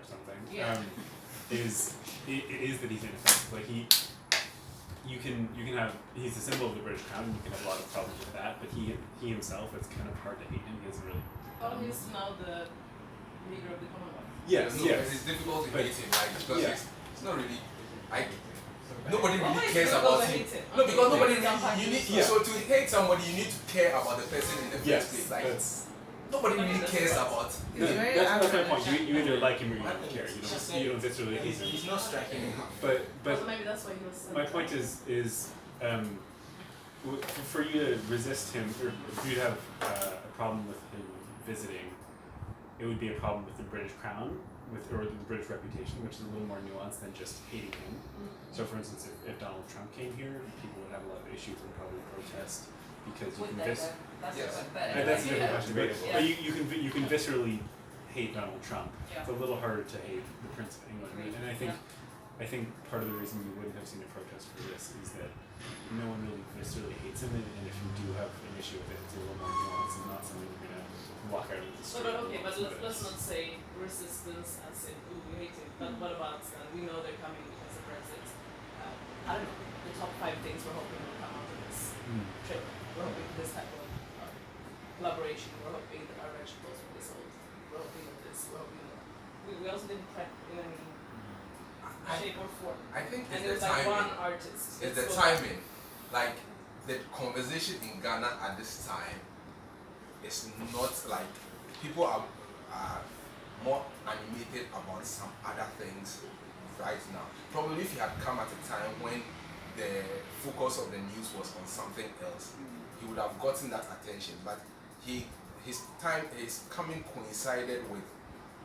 something. Yeah. It is that he's ineffective. Like you can have, he's a symbol of the British Crown, and you can have a lot of problems with that. But he himself, it's kind of hard to hate him. He doesn't really. He's now the leader of the Commonwealth. Yes, yes. It's difficult to hate him, like, because it's not really. Nobody Why really is cares it about because I him. hate him? No, because nobody Yeah. really. You need so to hate somebody, you need to care about the person in the first place. Like nobody really cares about. That's my point. You either like him or you don't care. You don't viscerally hate him. He's not striking me. But Also, maybe that's why he was. my point is for you to resist him, or for you to have a problem with him visiting, it would be a problem with the British Crown, or the British reputation, which is a little more nuanced than just hating him. So, for instance, if Donald Trump came here, people would have a lot of issues and probably protest because you can That's that's a different question. But you can viscerally hate Donald Trump. Yeah. It's a little harder to hate the Prince of England, and I think part of the reason we wouldn't have seen a protest for this is that no one really viscerally hates him, and if you do have an issue with it, it's a little more nuanced and not something you're gonna walk out of the street. But let's not say resistance as in we hate him. But what about we know they're coming because of Brexit. I don't know, the top 5 things we're hoping will come out of this trip. We're hoping this type of collaboration. We're hoping that our vegetables will be sold. We're hoping that this. We're hoping that we also didn't prep in any shape or form. I think and it's there's the like timing. one artist. It's the timing. Like the conversation in Ghana at this time is not like people are more animated about some other things right now. Probably if he had come at a time when the focus of the news was on something else, he would have gotten that attention. But his time is coming coincided with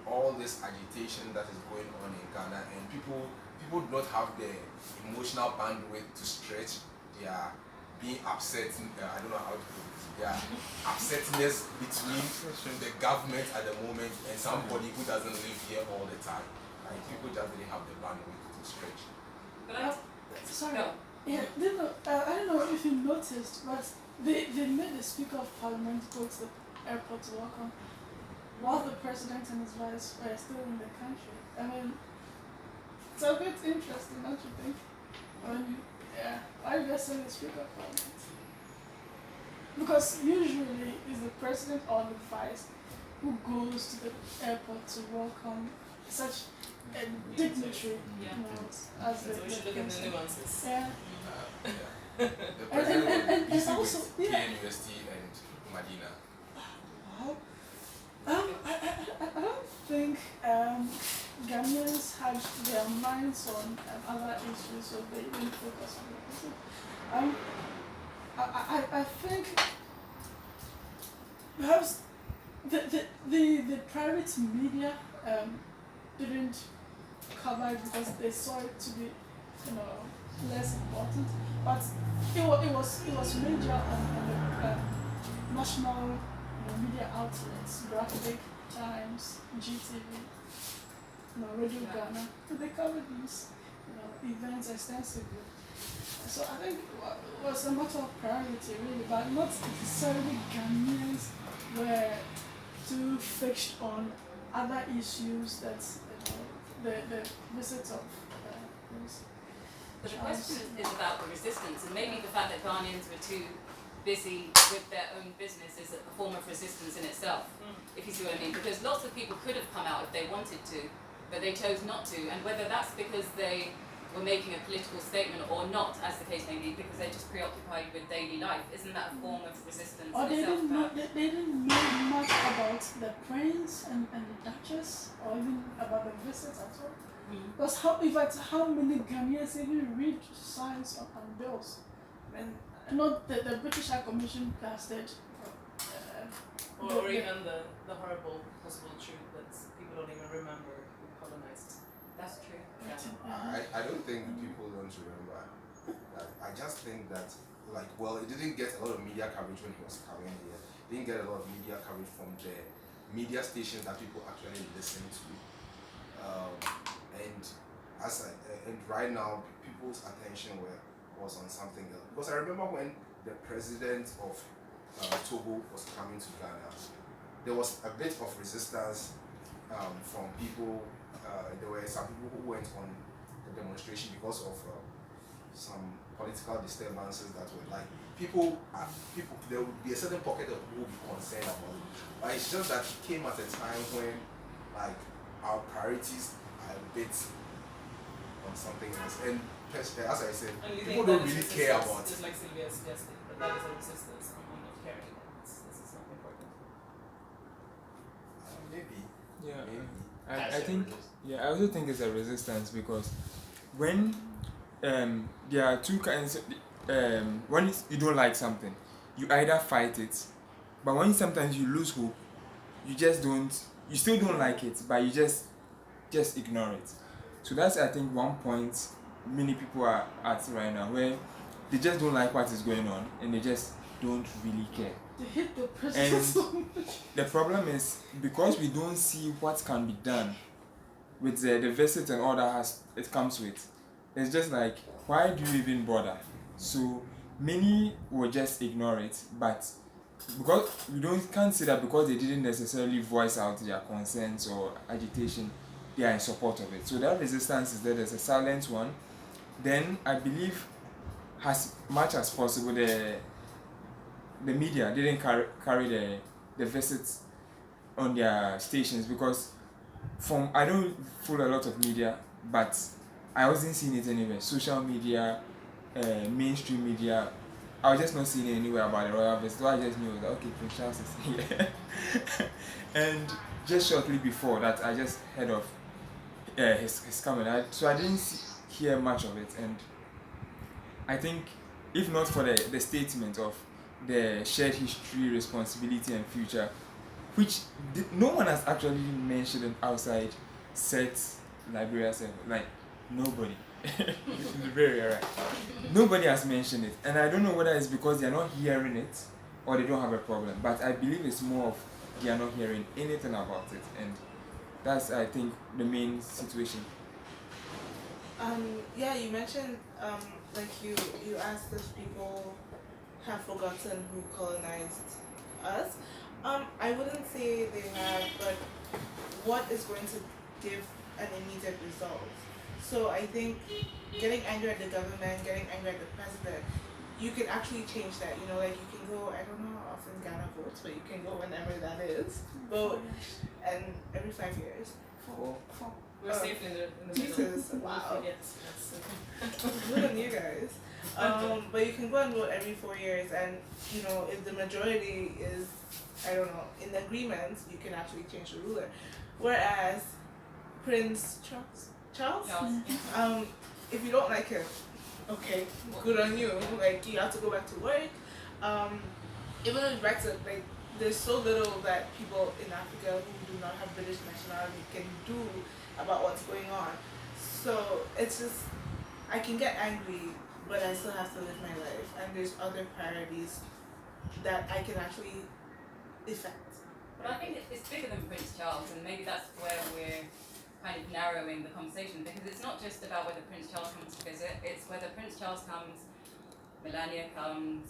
all this agitation that is going on in Ghana, and people do not have the emotional bandwidth to stretch their being upset. I don't know how to put it. Their upsetness between the government at the moment and somebody who doesn't live here all the time. Like people just didn't have the bandwidth to stretch. But Sorry. No. Yeah, I don't know if you noticed, but they made the Speaker of Parliament go to the airport to welcome while the President and his vice were still in the country. I mean, it's a bit interesting, don't you think? Why do they send the Speaker of Parliament? Because usually it's the President or the Vice who goes to the airport to welcome such a dignitary, as so we should look at the nuances. Yeah. The president and was busy also, with KNUST and Medina. Well, I don't think Ghanaians had their minds on other issues, so they didn't focus on it. I think perhaps the private media didn't cover it because they saw it to be, less important. But it was major on the national media outlets, Graphic Times, GTV, Radio Ghana. They covered these events extensively. So I think it was a matter of priority really, but not necessarily Ghanaians were too fixed on other issues that the visit of But the question is about the resistance, and maybe the fact that Ghanaians were too busy with their own business is a form of resistance in itself, if you see what I mean. Because lots of people could have come out if they wanted to, but they chose not to. And whether that's because they were making a political statement or not, as the case may be, because they're just preoccupied with daily life, isn't that a form of resistance or in itself? they didn't know much about the prince and the duchess, or even about the visits at all. Because how many Ghanaians even read signs on bills? And not the British High Commission casted. Or even the horrible possible truth that people don't even remember who colonized. That's true. I don't think people don't remember. I just think that, it didn't get a lot of media coverage when he was coming here. It didn't get a lot of media coverage from the media stations that people actually listen to. And right now, people's attention was on something else. Because I remember when the president of Togo was coming to Ghana, there was a bit of resistance from people. There were some people who went on the demonstration because of some political disturbances that were like people. There would be a certain pocket of people who would be concerned about it. But it's just that it came at a time when like our priorities are a bit on something else. And as I said, And you people think don't that is really care resistance, about just like Sylvia suggested, that is a resistance on not caring. This is not important. maybe. Yeah, Maybe. I think I also think it's a resistance because when there are two kinds. When you don't like something, you either fight it, but when sometimes you lose hope, you just don't. You still don't like it, but you just ignore it. So that's I think one point many people are at right now where they just don't like what is going on and they just don't really care. They hate the president And so much. the problem is because we don't see what can be done with the visit and all that it comes with. It's just like, why do you even bother? So many will just ignore it, but because we can't say that because they didn't necessarily voice out their concerns or agitation, they are in support of it. So that resistance is there. There's a silent one. Then I believe, as much as possible, the media didn't carry the visits on their stations because I don't follow a lot of media, but I wasn't seeing it anywhere. Social media, mainstream media, I was just not seeing it anywhere about the royal visit. So I just knew that okay, Prince Charles is here. And just shortly before that, I just heard of his coming. So I didn't hear much of it, and I think if not for the statement of the shared history, responsibility, and future, which no one has actually mentioned it outside set Liberia 7, like nobody. It's very rare. Nobody has mentioned it, and I don't know whether it's because they are not hearing it or they don't have a problem, but I believe it's more of they are not hearing anything about it, and that's I think the main situation. Yeah, you mentioned like you asked if people have forgotten who colonized us. I wouldn't say they have, but what is going to give an immediate result? So I think getting angry at the government, getting angry at the president, you can actually change that. You know, like you can go, I don't know how often Ghana votes, but you can go whenever that is, vote, and every 5 years. Four. We're safely in the middle. Jesus, wow. Yes, that's Good on you guys. But you can go and vote every 4 years, and you know if the majority is, I don't know, in agreement, you can actually change the ruler. Whereas Prince Charles, if you don't like him, okay, good on you. Like you have to go back to work. Even with Brexit, like there's so little that people in Africa who do not have British nationality can do about what's going on. So it's just I can get angry, but I still have to live my life, and there's other priorities that I can actually effect. But I think it's bigger than Prince Charles, and maybe that's where we're kind of narrowing the conversation, because it's not just about whether Prince Charles comes to visit, it's whether Prince Charles comes, Melania comes,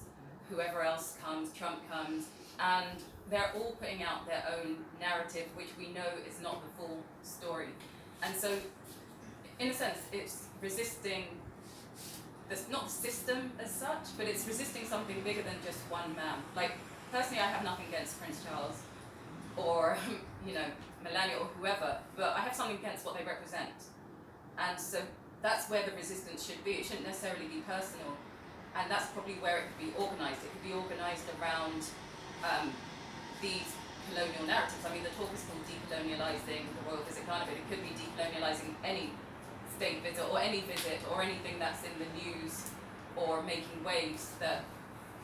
whoever else comes, Trump comes, and they're all putting out their own narrative, which we know is not the full story. And so, in a sense, it's resisting not the system as such, but it's resisting something bigger than just one man. Like, personally, I have nothing against Prince Charles or, you know, Melania or whoever, but I have something against what they represent. And so that's where the resistance should be. It shouldn't necessarily be personal. And that's probably where it could be organised. It could be organised around these colonial narratives. I mean, the talk is called decolonialising the royal visit Ghana, but it could be decolonialising any state visit or anything that's in the news or making waves that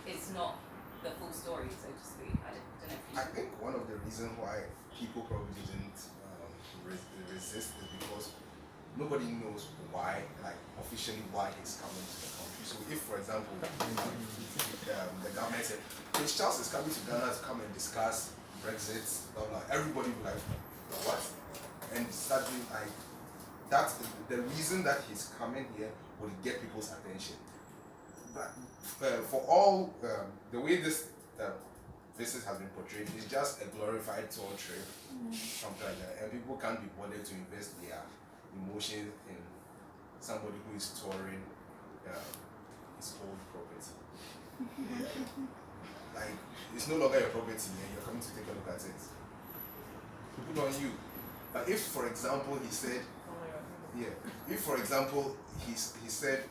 is not the full story, so to speak. I don't know if you I think one of the reasons why people probably didn't resist is because nobody knows why, like officially why he's coming to the country. So if, for example, the government said, Prince Charles is coming to Ghana to come and discuss Brexit, blah blah, everybody would be like, what? And suddenly, like, that's the reason that he's coming here will get people's attention. But for all the way this visit has been portrayed, it's just a glorified tour trip, something like that, and people can't be bothered to invest their emotions in somebody who is touring his old property. Like, it's no longer your property and you're coming to take a look at it. Put on you. But if, for example, he said, if, for example, he said,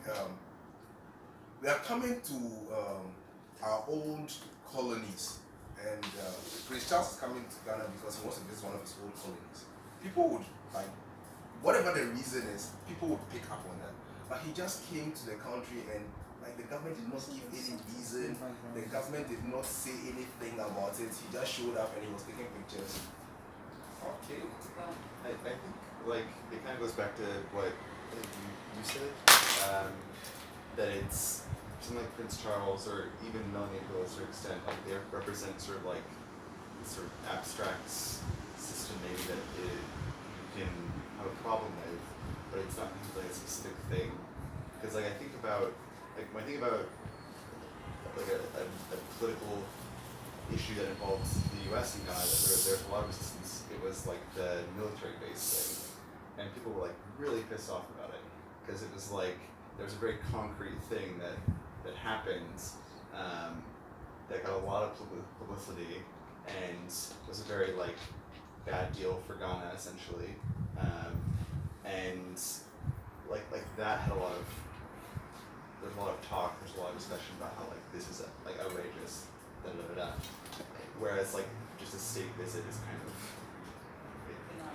we are coming to our old colonies, and Prince Charles is coming to Ghana because he wants to visit one of his old colonies. People would, like, whatever the reason is, people would pick up on that. But he just came to the country and, like, the government did not give any reason, the government did not say anything about it, he just showed up and he was taking pictures. Okay. I think, like, it kind of goes back to what you said, that it's something like Prince Charles or even Melanie to a certain extent, like they represent sort of like this sort of abstract system maybe that you can have a problem with, but it's not like a specific thing. Because like I think about, like when I think about like a political issue that involves the US and Ghana, there's a lot of resistance. It was like the military-based thing, and people were like really pissed off about it because it was like there's a very concrete thing that happened that got a lot of publicity and was a very like bad deal for Ghana essentially, and like that had there's a lot of talk, there's a lot of discussion about how like this is like outrageous, da da da da. Whereas like just a state visit is kind of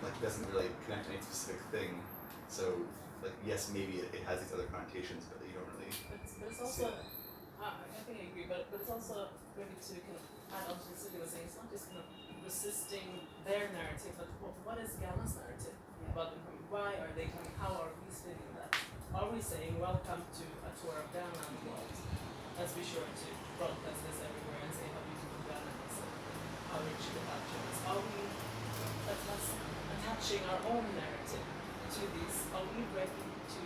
like doesn't really connect to any specific thing. So like yes, maybe it has these other connotations, but you don't really. But it's also, I think I agree, but it's also maybe to kind of add on to what Sylvia was saying. It's not just kind of resisting their narrative, but what is Ghana's narrative about them coming? Why are they coming? How are we spinning that? Are we saying welcome to a tour of Ghana and the world? Let's be sure to broadcast this everywhere and say how beautiful Ghana is and how rich the culture is. Are we attaching our own narrative to these? Are we ready to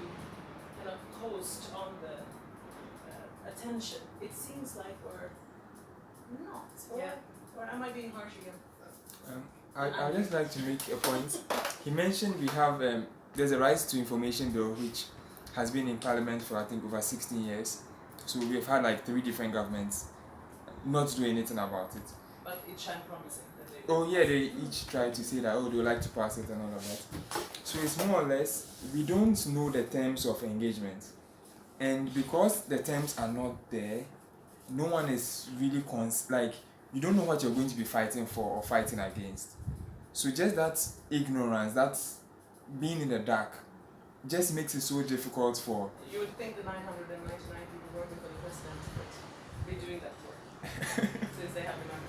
kind of coast on the attention? It seems like we're not. Or am I being harsh again? I'd just like to make a point. He mentioned we have, there's a Rights to Information Bill which has been in Parliament for I think over 16 years. So we've had like 3 different governments not doing anything about it. But it shine promising that they Oh yeah, they each try to say that, oh, they would like to pass it and all of that. So it's more or less, we don't know the terms of engagement. And because the terms are not there, no one is really, you don't know what you're going to be fighting for or fighting against. So just that ignorance, that being in the dark, just makes it so difficult for... You would think the 999 people working for the president would be doing that work, since they have the money.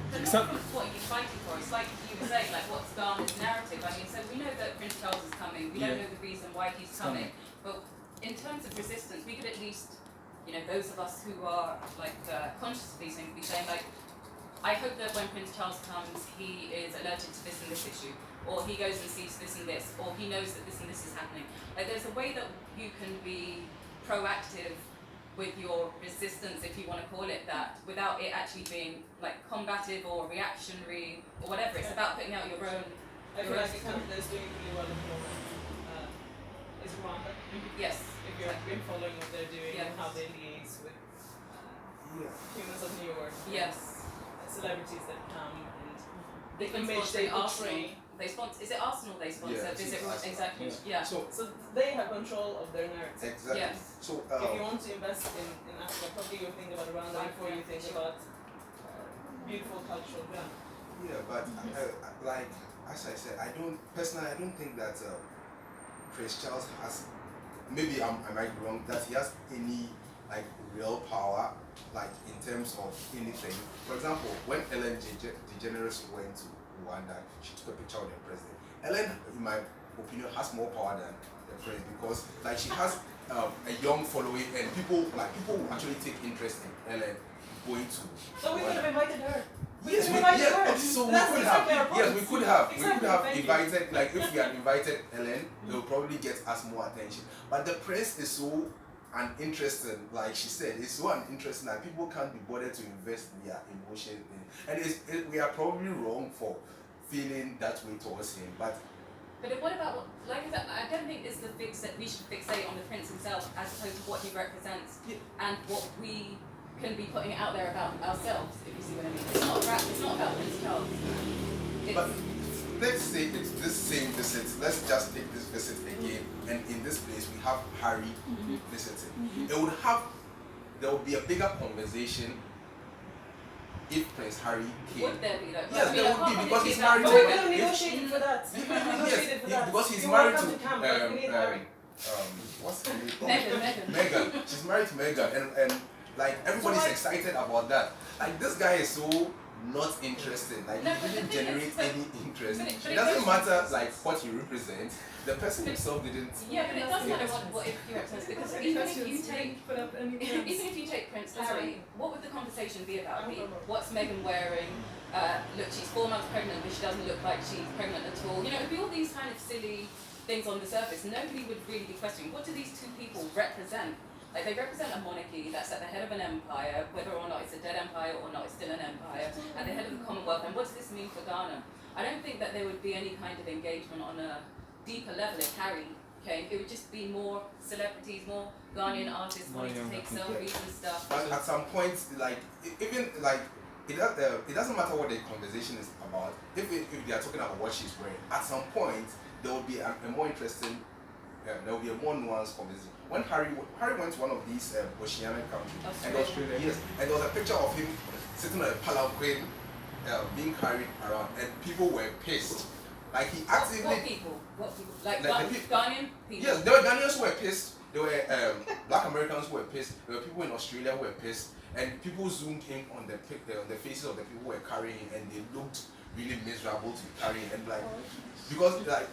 But not what you're fighting for. It's like you were saying, like what's Ghana's narrative? I mean, so we know that Prince Charles is coming. We don't know the reason why he's coming. But in terms of resistance, we could at least, those of us who are like conscious of these things, be saying like, I hope that when Prince Charles comes, he is alerted to this and this issue, or he goes and sees this and this, or he knows that this and this is happening. Like there's a way that you can be proactive with your resistance, if you want to call it that, without it actually being like combative or reactionary or whatever. It's about putting out your own. I feel like a country that's doing really well at the moment is Rwanda. Yes. If you've been following what they're doing and Yes. how they liaise with humans of New York. Yes. Celebrities that come and They the image they portray. They sponsor. Is it Arsenal they sponsor? Yeah, Visit it's Arsenal. exactly. Yeah. Yeah. So they have control of their narrative. Exactly. Yes. So If you want to invest in Africa, probably you think about Rwanda before you think about beautiful cultural Ghana. yeah, but like as I said, I don't think that Prince Charles has. Maybe I might be wrong. That he has any like real power, like in terms of anything. For example, when Ellen DeGeneres went to Rwanda, she took a picture with the president. Ellen, in my opinion, has more power than the president because like she has a young following and people will actually take interest in Ellen going to So we could have Rwanda. invited her. Yes, so we That's could exactly our have. Yes, we point. could have. Exactly, We could have thank you. invited, like if we had invited Ellen, it would probably get us more attention. But the press is so uninteresting, like she said, it's so uninteresting that people can't be bothered to invest their emotion in. And we are probably wrong for feeling that way towards him, but what about, like I said, I don't think it's the fix that we should fixate on the prince himself as opposed to what he represents and what we can be putting out there about ourselves, if you see what I mean. It's not about Prince Charles. But let's say it's this same visit. Let's just take this visit again, and in this place we have Harry visiting. There would be a bigger conversation if Prince Harry came. Would there be? Like, Yes, there would be, because he's married But to. we don't negotiate for that. We negotiated for that. Because he's You married welcome to camp, but we need Harry. what's her name? Megan. Megan. She's married to Megan, and like everybody's excited about that. Like this guy is so not interested. Like No, he but the didn't thing generate is, but- any interest. but It it doesn't goes- matter like what he represents. The person himself didn't. Yeah, but it does matter what he represents, because even if you take put up any even if you take Prince Harry, what would the conversation be about? What's Meghan wearing? Look, she's 4 months pregnant, but she doesn't look like she's pregnant at all. You know, it'd be all these kind of silly things on the surface. Nobody would really be questioning, what do these two people represent? Like, they represent a monarchy that's at the head of an empire, whether or not it's a dead empire or not, it's still an empire, at the head of the Commonwealth. And what does this mean for Ghana? I don't think that there would be any kind of engagement on a deeper level if Harry came. It would just be more celebrities, more Ghanaian artists wanting to take selfies and stuff. But at some point, like even like it doesn't matter what the conversation is about. If they are talking about what she's wearing, at some point there will be a more interesting, there will be a more nuanced conversation. When Harry went to one of these Oceanic countries, and there was a picture of him sitting on a palanquin, being carried around, and people were pissed. Like he actively. What people? Like the Ghanaian people? Yes, there were Ghanaians who were pissed. There were Black Americans who were pissed. There were people in Australia who were pissed, and people zoomed in on the faces of the people who were carrying, and they looked really miserable to be carrying, and like because like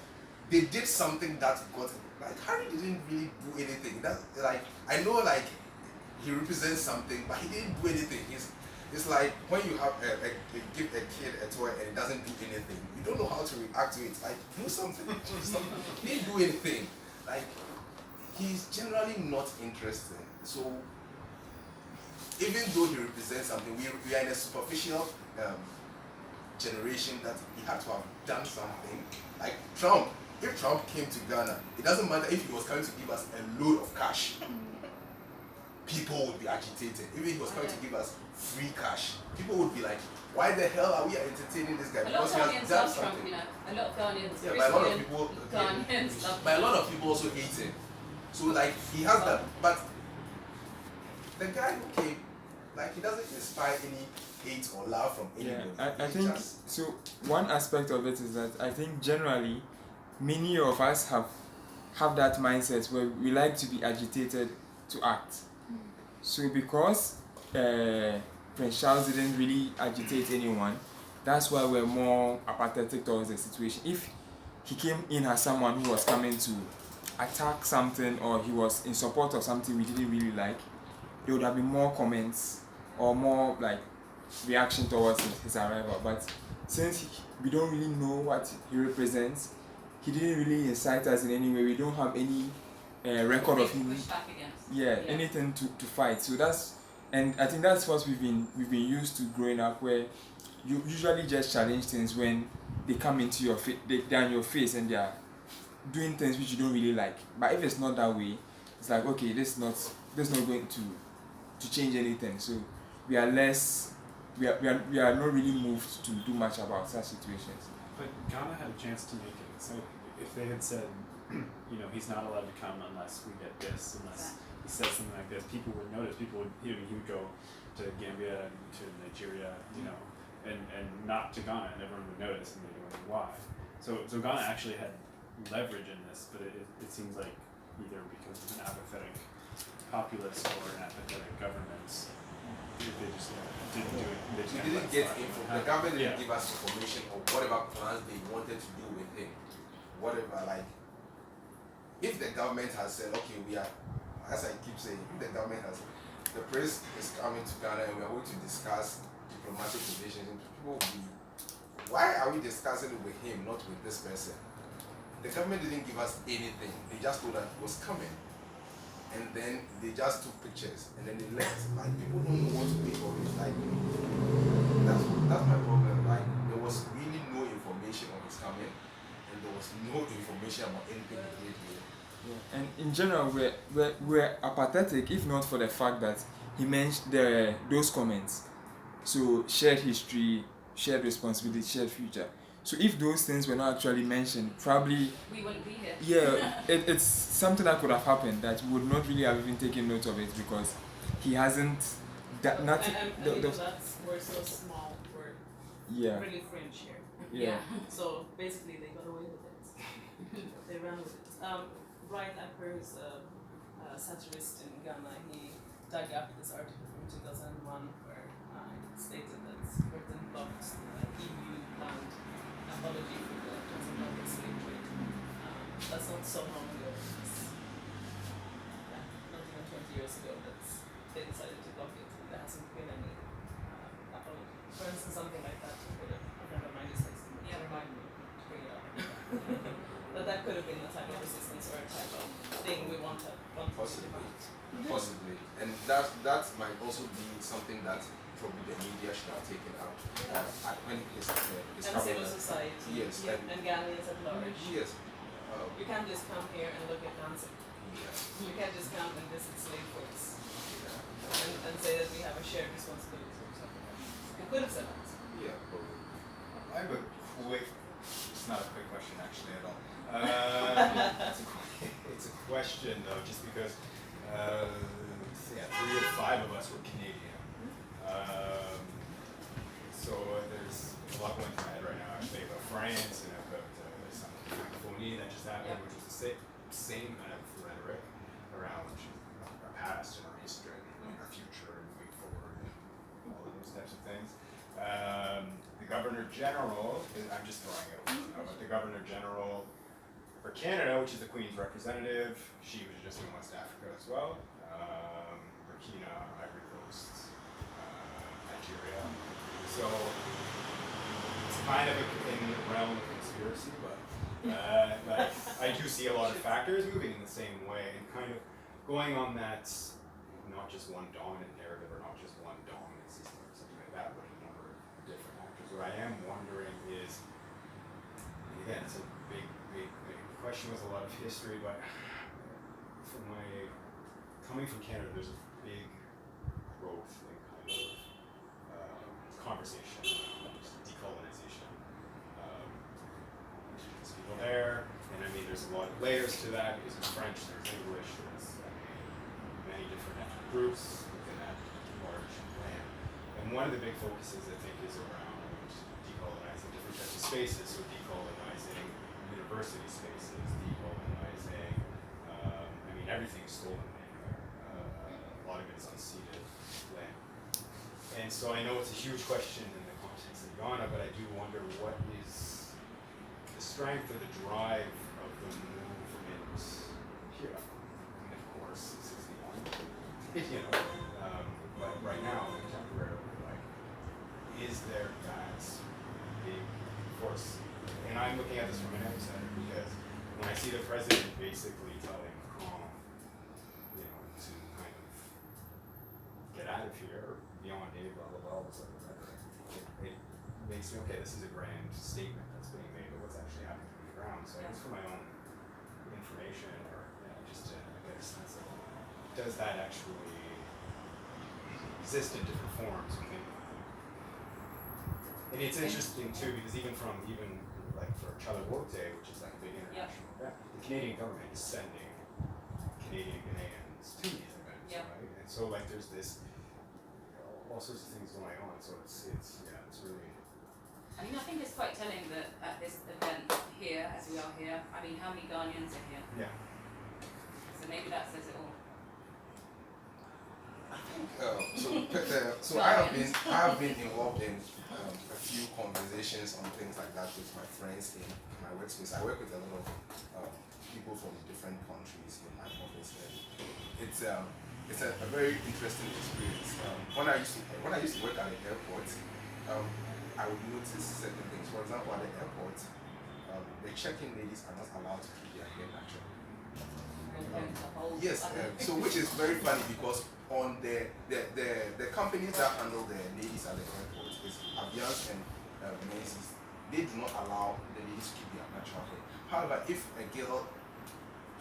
they did something that got like Harry didn't really do anything. That's like I know like he represents something, but he didn't do anything. It's like when you have give a kid a toy and it doesn't do anything, you don't know how to react to it. Like do something, He didn't do anything. Like he's generally not interested. So even though he represents something, we are in a superficial generation that he had to have done something. Like Trump, if Trump came to Ghana, it doesn't matter if he was coming to give us a load of cash. People would be agitated. Even if he was going to give us free cash, people would be like, why the hell are we entertaining this guy? A lot of Because he has Ghanaians done love Trump, something. you know. A lot of Ghanaians, Yeah, but a lot of Christian people Ghanaians love but a lot of people also hate him. So like he has that, but the guy who came, like he doesn't inspire any hate or love from anybody. I He think just- so. One aspect of it is that I think generally many of us have that mindset where we like to be agitated to act. So because Prince Charles didn't really agitate anyone, that's why we're more apathetic towards the situation. If he came in as someone who was coming to attack something or he was in support of something we didn't really like, there would have been more comments or more like reaction towards his arrival. But since we don't really know what he represents, he didn't really incite us in any way. We don't have any record of him. push back against. Yeah, anything to fight. So and I think that's what we've been used to growing up, where you usually just challenge things when they come into your face, they're in your face and they're doing things which you don't really like. But if it's not that way, it's like, okay, this is not going to change anything. So we are not really moved to do much about such situations. But Ghana had a chance to make it. So if they had said, you know, he's not allowed to come unless we get this, unless he says something like this, people would notice. He would go to Gambia, to Nigeria, you know, and not to Ghana, and everyone would notice, and they wonder why. So Ghana actually had leverage in this, but it seems like either because of an apathetic populace or an apathetic government, they just didn't do it. They just We kinda didn't let get slide. info. The government didn't Yeah. give us information of whatever plans they wanted to do with him. Whatever, like, if the government has said, okay, we are, as I keep saying, if the government has, the prince is coming to Ghana and we are going to discuss diplomatic relations, people will be, why are we discussing it with him, not with this person? The government didn't give us anything. They just told us it was coming. and then they just took pictures and then they left. Like people don't know what to make of it. Like that's my problem. Like there was really no information on his coming, and there was no information about anything he did here. Yeah. And in general, we're apathetic if not for the fact that he mentioned those comments. So shared history, shared responsibility, shared future. So if those things were not actually mentioned, probably We wouldn't be here. yeah, it's something that could have happened that we would not really have even taken note of it because he hasn't that nothing. And we're so small, we're Yeah. really fringe here. Yeah. So basically they got away with it. They ran with it. Brian Accra, who's a satirist in Ghana, he dug up this article from 2001 where it stated that Britain blocked the EU land apology for the transatlantic slave trade. That's not so long ago. It's, not even 20 years ago that they decided to block it, and there hasn't been any apology. For instance, something like that would have, a friend of mine just texted me to remind me to bring it up. But that could have been a type of resistance or a type of thing we want to Possibly. And that might also be something that probably the media should have taken out when it's and civil society. Yes. And Ghanaians at large. Yes. You can't just come here and look at Nancy. Yes. You can't just come and visit slave ports Yeah. and say that we have a shared responsibility or something like that. You could have said that. Yeah, probably. I have a quick, it's not a quick question actually at all. It's a question though, just because 3 of 5 of us were Canadian. So there's a lot going through my head right now actually about France and about some francophonie that just happened, which was the same kind of rhetoric around our past and our history and our future and moving forward and all of those types of things. The Governor General, I'm just throwing it out now, but the Governor General for Canada, which is the Queen's representative, she was just in West Africa as well. Burkina, Ivory Coast, Nigeria. So it's kind of in the realm of conspiracy, but like, I do see a lot of factors moving in the same way and kind of going on that not just one dominant narrative or not just one dominant system or something like that, but a number of different actors. What I am wondering is, and again, it's a big question with a lot of history, but from my coming from Canada, there's a big growth in kind of conversation, decolonisation. There's people there, and I mean, there's a lot of layers to that because there's French, there's English, there's many different ethnic groups within that large land. And one of the big focuses, I think, is around decolonising different types of spaces. So decolonising university spaces, decolonising, I mean, everything's stolen land there. A lot of it is unceded land. And so I know it's a huge question in the context of Ghana, but I do wonder what is the strength or the drive of the movement here. I mean, of course, 61, you know, but right now, contemporarily, like, is there that big force? And I'm looking at this from an outsider because when I see the president basically telling Macron, you know, to kind of get out of here, beyond aid, blah blah blah, what's like rhetoric, it makes me okay. This is a grand statement that's being made, but what's actually happening on the ground? So I guess for my own information, or just to get a sense of, does that actually exist in different forms within? And it's interesting too because even like for Charlevoix, which is like a big international event, the Canadian government is sending Canadian Ghanaians to these events, right? And so like there's this all sorts of things going on. So it's really. I mean, I think it's quite telling that at this event here, as we are here, I mean, how many Ghanaians are here? Yeah. So maybe that says it all. So I have been involved in a few conversations on things like that with my friends in my workspace. I work with a lot of people from different countries in my office, and it's a very interesting experience. When I used to work at the airport, I would notice certain things. For example, at the airport, the check-in ladies are not allowed to keep their hair natural. and uphold. Yes, so which is very funny because on the companies that handle the ladies at the airport is Aviance and Menzies. They do not allow the ladies to keep their natural hair. However, if a girl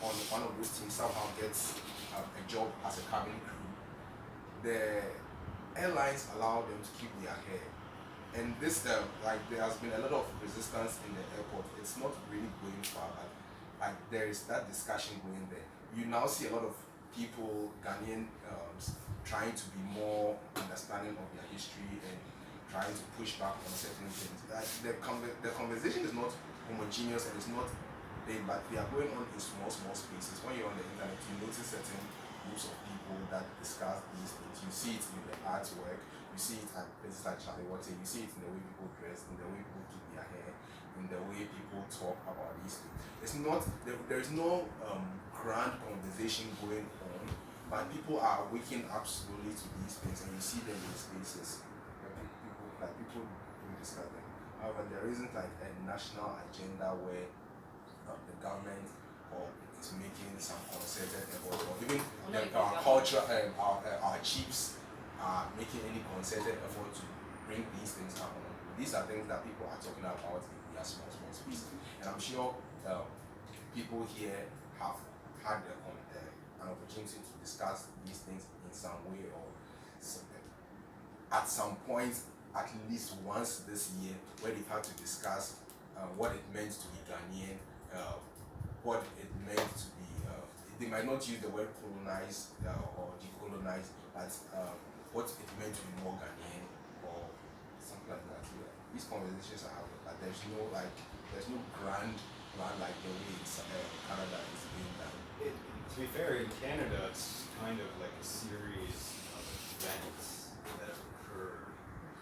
on one of those teams somehow gets a job as a cabin crew, the airlines allow them to keep their hair. And this, like, there has been a lot of resistance in the airport. It's not really going far, but like there is that discussion going there. You now see a lot of people, Ghanaian, trying to be more understanding of their history and trying to push back on certain things. Like the conversation is not homogeneous and it's not big, but they are going on in small spaces. When you're on the internet, you notice certain groups of people that discuss these things. You see it in the artwork, you see it at places like Charlie Water, you see it in the way people dress, in the way people keep their hair, in the way people talk about these things. It's not there is no grand conversation going on, but people are waking up slowly to these things, and you see them in spaces. People do discuss them. However, there isn't like a national agenda where the government or is making some concerted effort, or even our culture, our chiefs are making any concerted effort to bring these things up. These are things that people are talking about in their small spaces, and I'm sure people here have had an opportunity to discuss these things in some way or something. At some point, at least once this year, where they've had to discuss what it meant to be Ghanaian, what it meant to be, they might not use the word colonize or decolonize, but what it meant to be more Ghanaian or something like that. Yeah. These conversations are happening, but there's no grand like the way Canada is being done. To be fair, in Canada, it's kind of like a series of events that have occurred.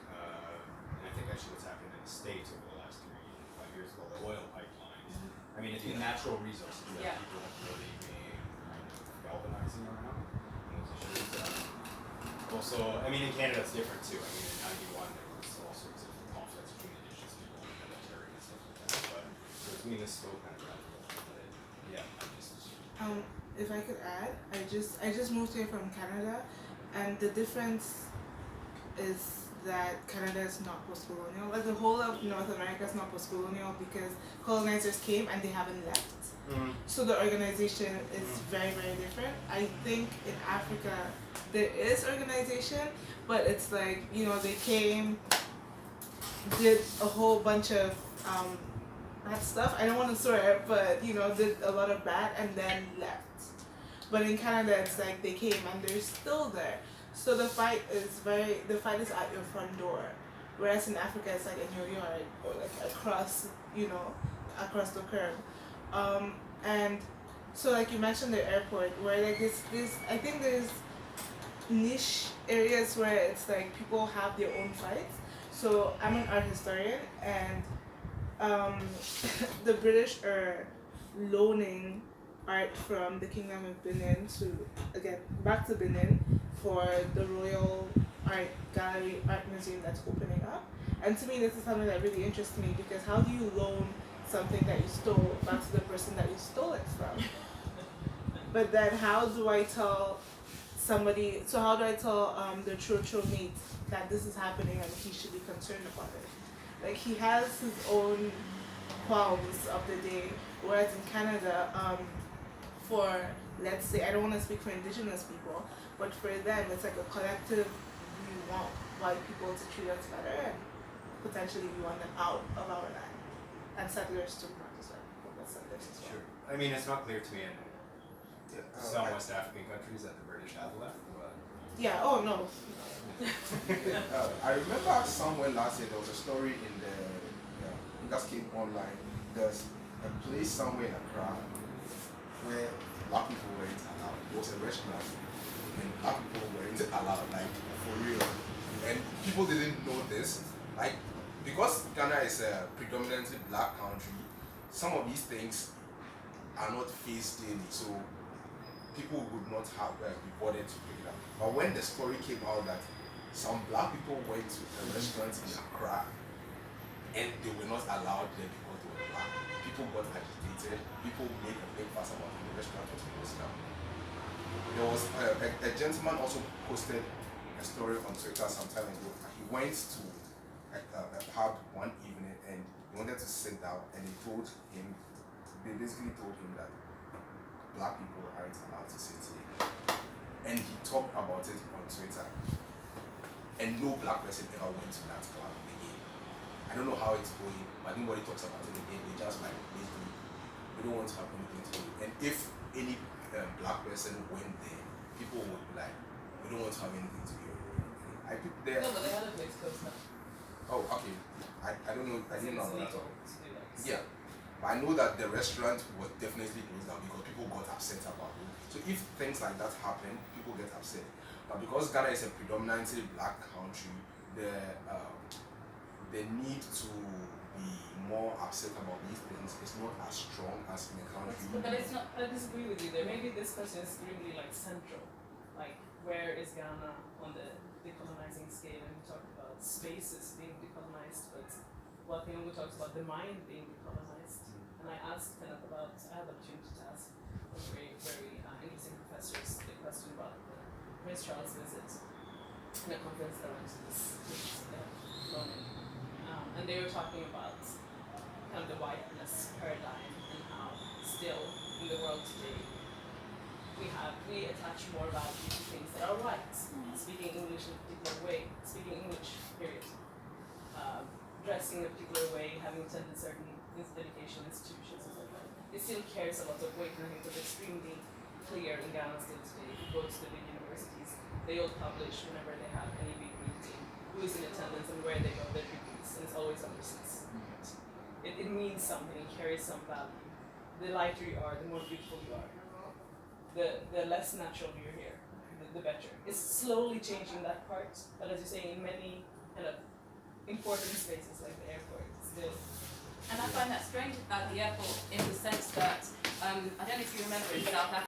And I think actually what's happened in the States over the last 5 years called the oil pipelines. I mean, it's natural resources that people have really been kind of galvanizing around. And those issues. Also, I mean, in Canada it's different too. I mean, in '91 there was all sorts of conflicts between indigenous people and the military and stuff like that. But so to me, this still kind of radical. But yeah, if I could add, I just moved here from Canada, and the difference is that Canada is not post-colonial. Like the whole of North America is not post-colonial because colonizers came and they haven't left. So the organization is very, very different. I think in Africa there is organization, but it's like, you know, they came, did a whole bunch of bad stuff. I don't want to swear, but you know, did a lot of bad and then left. But in Canada, it's like they came and they're still there. So the fight is at your front door, whereas in Africa it's like in your yard or like across the curb. And so like you mentioned the airport, where like this I think there's niche areas where it's like people have their own fights. So I'm an art historian, and the British are loaning art from the Kingdom of Benin back to Benin for the Royal Art Gallery Art Museum that's opening up. And to me, this is something that really interests me, because how do you loan something that you stole back to the person that you stole it from? But then how do I tell somebody, so how do I tell the Churchill mate that this is happening and he should be concerned about it? Like, he has his own qualms of the day, whereas in Canada, for, let's say, I don't want to speak for indigenous people, but for them it's like a collective, we want white people to treat us better and potentially we want them out of our land. And settlers too, not just white people, but settlers as well. sure. I mean, it's not clear to me in some West African countries that the British have left, but Yeah, oh no. I remember somewhere last year there was a story in the it just came online. There's a place somewhere in Accra where black people weren't allowed. It was a restaurant and black people weren't allowed, like for real. And people didn't know this. Like, because Ghana is a predominantly black country, some of these things are not faced daily, so people would not have be bothered to pick it up. But when the story came out that some black people went to a restaurant in Accra and they were not allowed there because they were black, people got agitated, people made a big fuss about it, the restaurant was closed down. There was a gentleman also posted a story on Twitter some time ago. He went to a pub one evening and he wanted to sit down, and they basically told him that black people aren't allowed to sit here. And he talked about it on Twitter. And no black person ever went to that club again. I don't know how it's going, but nobody talks about it again. They just like, basically, we don't want to have anything to do. And if any black person went there, people would be like, we don't want to have anything to do. I picked there. No, but they had a place closed now. Oh, okay. I don't know. I didn't know about that. to do that. Yeah. But I know that the restaurant was definitely closed down because people got upset about it. So if things like that happen, people get upset. But because Ghana is a predominantly black country, the need to be more upset about these things is not as strong as in the country. But it's not. I disagree with you there. Maybe this question is really like central. Like, where is Ghana on the decolonizing scale? And we talked about spaces being decolonized, but Wathiongo talks about the mind being decolonized. And I asked kind of about. I had the opportunity to ask very interesting professors the question about the Prince Charles visit in a conference that I went to this morning. And they were talking about kind of the whiteness paradigm and how still in the world today we attach more value to things that are white. Speaking English in a particular way, speaking English, period. Dressing in a particular way, having attended certain education institutions, etc. It still carries a lot of weight, and I think it's extremely clear in Ghana still today. If you go to the big universities, they all publish whenever they have any big meeting, who is in attendance and where they got their degrees, and it's always overseas. It means something, it carries some value. The lighter you are, the more beautiful you are. The less natural you're here, the better. It's slowly changing that part, but as you say, in many kind of important spaces like the airport, still. And I find that strange about the airport in the sense that, I don't know if you remember in South Africa,